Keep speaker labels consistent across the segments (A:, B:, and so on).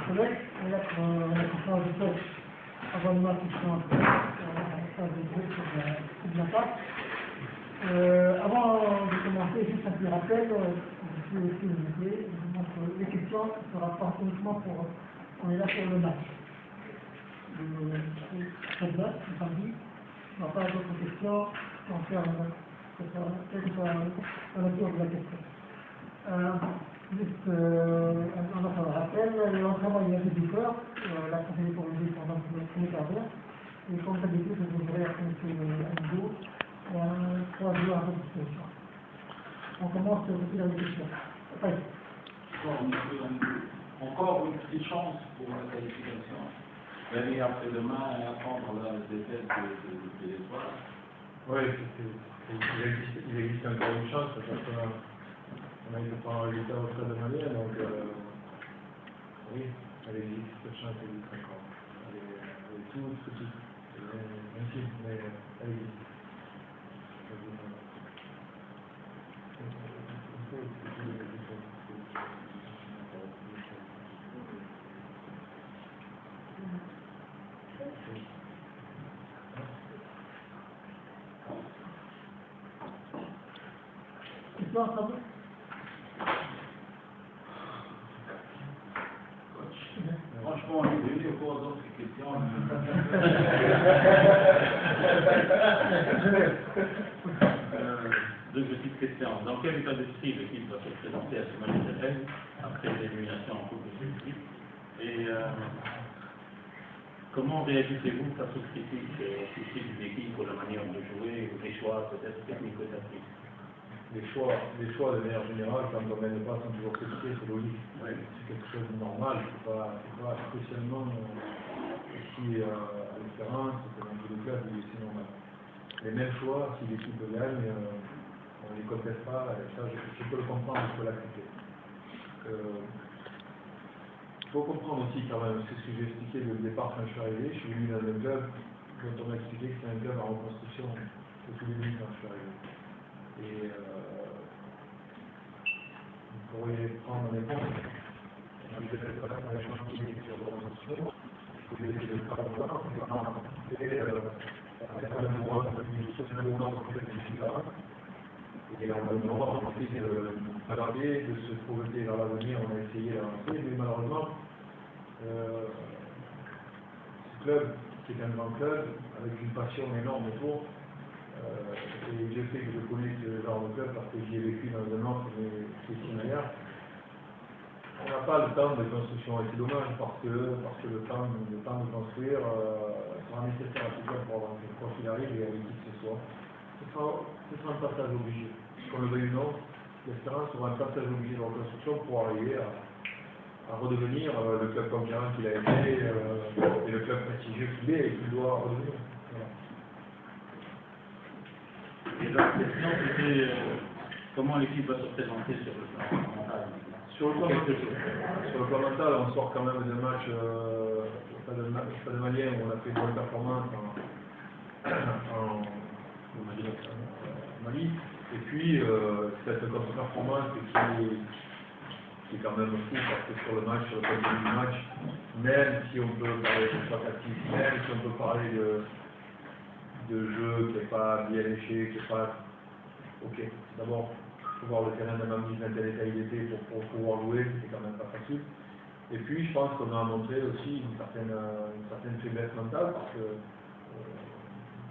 A: collègues, et là, on a fait ça de fait avant le match, ils sont en phase de groupe de la part. Avant de commencer, juste un petit rappel, je suis aussi limité, donc les questions ne sera pas uniquement pour, on est là pour le match. Cette date, le samedi, il n'y aura pas d'autres questions concernant la nature de la question. Juste un autre rappel, l'entraînement il y a 18 heures, la conseillère pour le pendant le premier quart d'heure, et comme d'habitude, je vous dirai après un jour, 3 jours à votre disposition. On commence depuis la discussion.
B: Encore une petite chance pour la qualification. L'année après-demain et attendre la défaite de l'Étoile.
C: Oui, il existe encore une chance parce qu'on a été prendre un résultat au stade de Malien, donc oui, elle existe, cette chance existe encore. Elle est toute petite, infime, mais elle existe.
B: Franchement, on est venu pour d'autres questions. Deux petites questions. Dans quel état d'esprit l'équipe va se présenter à ce match de Rennes après l'élimination en Coupe de Belgique? Et comment réagissez-vous face aux critiques de l'équipe pour la manière de jouer ou des choix peut-être technico-tactiques?
C: Les choix de manière générale, quand on mène pas, sont toujours critiqués, c'est logique. Ouais. C'est quelque chose de normal, c'est pas spécialement ici à l'espérance, c'est dans tous les clubs, c'est normal. Les mêmes choix, si l'équipe gagne, on ne les conteste pas, et ça je peux le comprendre, je peux l'accepter. Il faut comprendre aussi quand même, c'est ce que j'ai expliqué dès le départ quand je suis arrivé, je suis venu dans un club dont on m'a expliqué que c'est un club en reconstruction au tout début quand je suis arrivé. Et vous pourriez prendre les comptes. Je vais pas faire la chantier sur l'organisation. Je vais essayer de le faire encore. Et avec un mois de l'organisation complète différente. Et on va nous voir ensuite regarder, de se projeter vers l'avenir, on a essayé d'avancer, mais malheureusement, ce club, qui est un grand club, avec une passion énorme autour, et je sais que je connais ce genre de club parce que j'y ai vécu dans un autre, mais c'est similaire. On n'a pas le temps de construction, et c'est dommage parce que le temps de construire sera nécessaire à tout cas pour avancer, quoi qu'il arrive et avec qui que ce soit. Ce sera un passage obligé. Qu'on le veuille ou non, l'espérance sera un passage obligé de reconstruction pour arriver à redevenir le club conquérant qu'il a été et le club prestigieux qu'il est et qu'il doit redevenir. Voilà.
B: Et la question c'était comment l'équipe va se présenter sur le plan mental?
C: Sur le plan mental, on sort quand même d'un match pas de Malien où on a fait une bonne performance en Mali. Et puis cette contre-performance qui est quand même fou parce que sur le contenu du match, même si on peut parler de choix tactique, même si on peut parler de jeu qui n'est pas bien léché, qui n'est pas... Ok, d'abord, il faut voir le terrain de Mamie dans quel état il était pour pouvoir jouer, c'était quand même pas facile. Et puis, je pense qu'on a montré aussi une certaine faiblesse mentale, parce que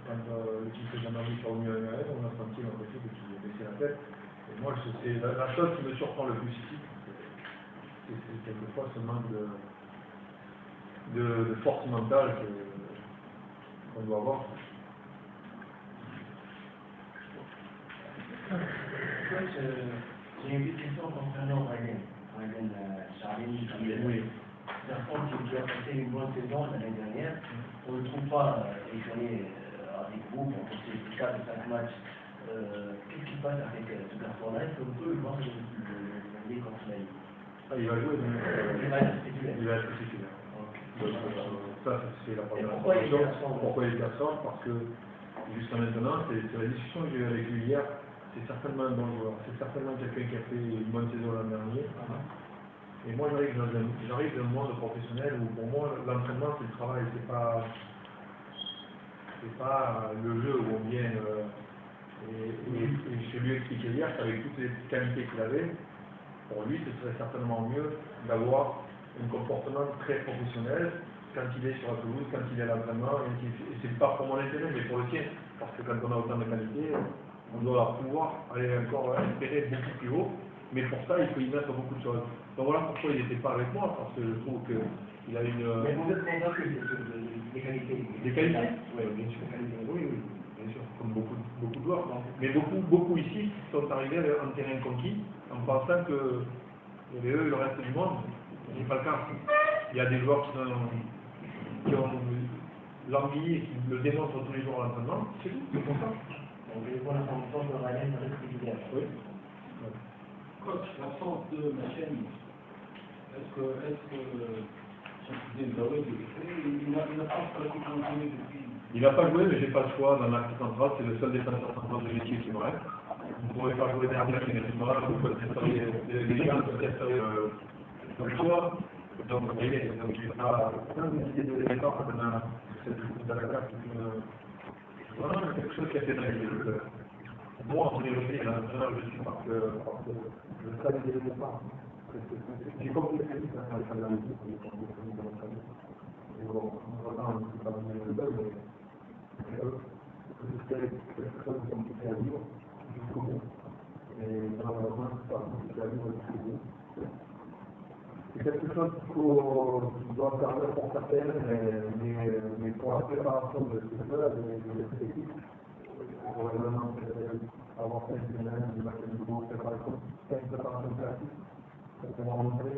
C: quand l'équipe de Mamie est revenue à l'arrêt, on a senti notre équipe qui a baissé la tête. Et moi, c'est la chose qui me surprend le plus ici, c'est quelquefois ce manque de force mentale qu'on doit avoir.
D: J'ai une petite question concernant Ryan Charlie.
C: Oui.
D: Par contre, qui a passé une bonne saison l'année dernière, on ne le trouve pas étonné avec vous pour passer 4 ou 5 matchs. Qu'est-ce qui se passe avec ce garçon-là? Est-ce qu'on peut le voir le contre la Ligue?
C: Il va jouer,
D: il va être titulaire.
C: Il va être titulaire. Donc, ça, c'est la première
D: pourquoi il est absent?
C: Pourquoi il est absent? Parce que jusqu'à maintenant, c'est la discussion que j'ai eue avec lui hier, c'est certainement un bon joueur. C'est certainement quelqu'un qui a fait une bonne saison l'an dernier. Et moi, j'arrive dans un monde professionnel où pour moi, l'entraînement, c'est le travail, c'est pas le jeu où on vient. Et je lui ai expliqué hier qu'avec toutes les qualités qu'il avait, pour lui, ce serait certainement mieux d'avoir un comportement très professionnel quand il est sur la pelouse, quand il est à l'entraînement, et c'est pas pour mon intérêt, mais pour le sien. Parce que quand on a autant de qualités, on doit pouvoir aller encore espérer beaucoup plus haut, mais pour ça, il faut y mettre beaucoup de choses. Donc voilà pourquoi il n'était pas avec moi, parce que je trouve qu'il a une...
D: Mais vous êtes convaincu des qualités?
C: Des qualités?
D: Oui, bien sûr.
C: Oui, bien sûr, comme beaucoup de joueurs. Mais beaucoup ici sont arrivés en terrain conquis, en pensant que il y avait eux, le reste du monde. Ce n'est pas le cas. Il y a des joueurs qui ont l'envie et qui le démontrent tous les jours à l'entraînement. C'est tout, c'est pour ça.
D: Donc, je vois l'information que Ryan reste régulière.
C: Oui.
B: Coach, l'absence de Machine, est-ce que il n'a pas pratiquement joué depuis?
C: Il n'a pas joué, mais j'ai pas le choix dans l'acte central. C'est le seul défenseur central de l'équipe qui me reste. Vous ne pouvez pas jouer derrière vous pouvez tester les gens peuvent tester le choix. Donc, vous voyez, il n'y a pas d'idée de départ dans la carte. Voilà, quelque chose qui a été réalisé. Moi, en priorité, l'entraîneur, je suis parce que je savais dès le départ. J'ai compris que c'est un peu la musique, et bon, vraiment, je ne suis pas venu le bug, mais c'était quelque chose de compliqué à vivre jusqu'au bout. Et malheureusement, c'est pas compliqué à vivre jusqu'au bout. C'est quelque chose qui doit servir pour certaines, mais pour la préparation de ce jeu, de cette équipe, il faudrait vraiment avoir fait une année de match de gros préparation, une préparation classique, pour pouvoir montrer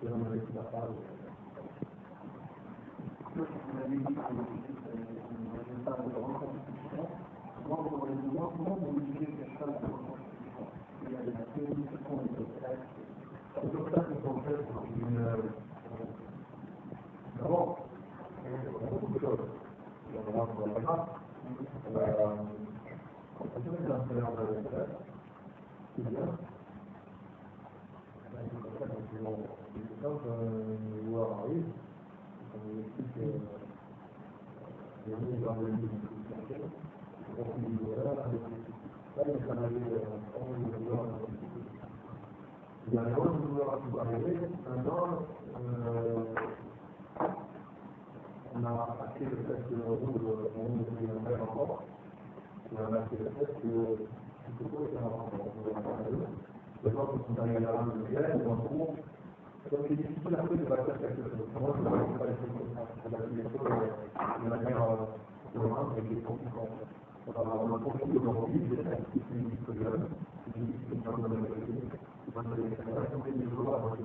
C: que l'on avait tout à faire. D'abord, il y a beaucoup de choses. On va voir la grâce. Quand on est dans le terrain de la c'est bien. Quand un joueur arrive, on lui explique que les gens dans le milieu du profil du joueur, là, il est en arrivé un joueur. Il y a un autre joueur qui va arriver, maintenant, on a acté le fait que on est un vrai rapport. On a acté le fait que tout le monde est un rapport. Les gens qui sont arrivés à la maison, ou en cours, donc c'est difficile un peu de bâtir quelque chose. Moi, je ne sais pas les choses comme ça. On a des choses de manière cohérente avec des compétences. On a profité aujourd'hui, des textes qui sont uniques de jeunes, qui sont dans la qualité. On a des joueurs, on a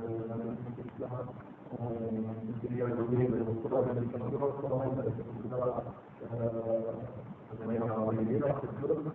C: donné le programme de l'éducation, de manière à organiser cette chose.